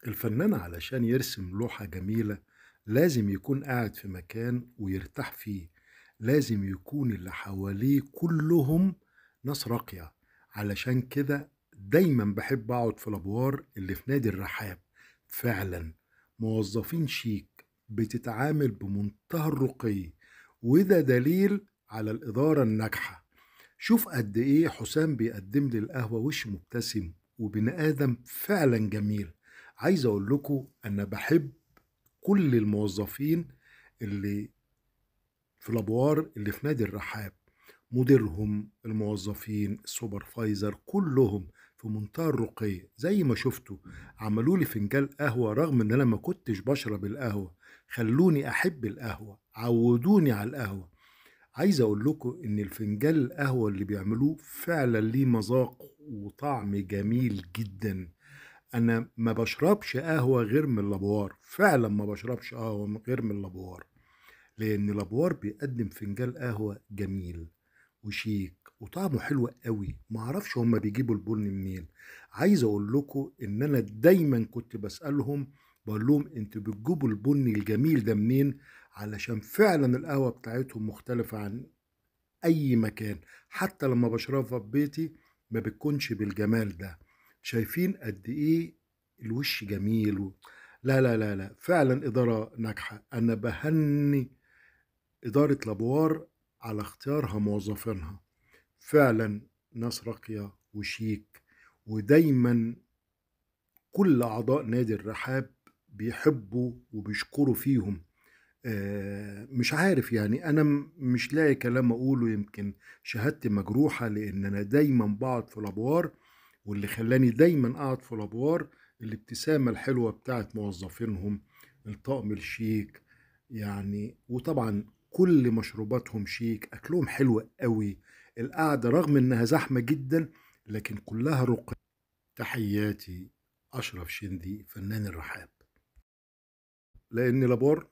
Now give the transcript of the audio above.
الفنان علشان يرسم لوحة جميلة لازم يكون قاعد في مكان ويرتاح فيه. لازم يكون اللي حواليه كلهم ناس راقية. علشان كده دايما بحب اقعد في الادوار اللي في نادي الرحاب. فعلا موظفين شيك بتتعامل بمنتهى الرقي، وده دليل على الإدارة الناجحة. شوف قد ايه حسام بيقدم لي القهوة وش مبتسم وبني آدم فعلا جميل. عايز اقول لكم انا بحب كل الموظفين اللي في الادوار اللي في نادي الرحاب. مديرهم، الموظفين، السوبرفايزر، كلهم في منتهى الرقي. زي ما شفتوا عملوا لي فنجان قهوة رغم ان انا ما كنتش بشرب القهوة. خلوني احب القهوة، عودوني على القهوة. عايز اقول لكم ان الفنجان القهوة اللي بيعملوه فعلا ليه مذاق وطعم جميل جدا. انا ما بشربش قهوة غير من الابوار، فعلا ما بشربش قهوة غير من الابوار. لان الابوار بيقدم فنجان قهوة جميل وشيك وطعمه حلو قوي. ما اعرفش هما بيجيبوا البن منين. عايز اقول لكم ان انا دايما كنت بسألهم، بقول لهم انتوا بتجيبوا البن الجميل ده منين؟ علشان فعلا القهوة بتاعتهم مختلفة عن اي مكان. حتى لما بشربها في بيتي ما بتكونش بالجمال ده. شايفين قد ايه الوش جميل لا لا لا لا، فعلا إدارة ناجحة. أنا بهني إدارة لابوار على اختيارها موظفينها. فعلا ناس راقية وشيك، ودايما كل أعضاء نادي الرحاب بيحبوا وبيشكروا فيهم. مش عارف يعني أنا مش لاقي كلام أقوله. يمكن شهادتي مجروحة لأن أنا دايما بقعد في الأدوار، واللي خلاني دايما أقعد في الأدوار الابتسامة الحلوة بتاعت موظفينهم، الطقم الشيك يعني. وطبعا كل مشروباتهم شيك، أكلهم حلو قوي. القعدة رغم إنها زحمة جدا لكن كلها رقي. تحياتي، أشرف شندي، فنان الرحاب. لأن لابور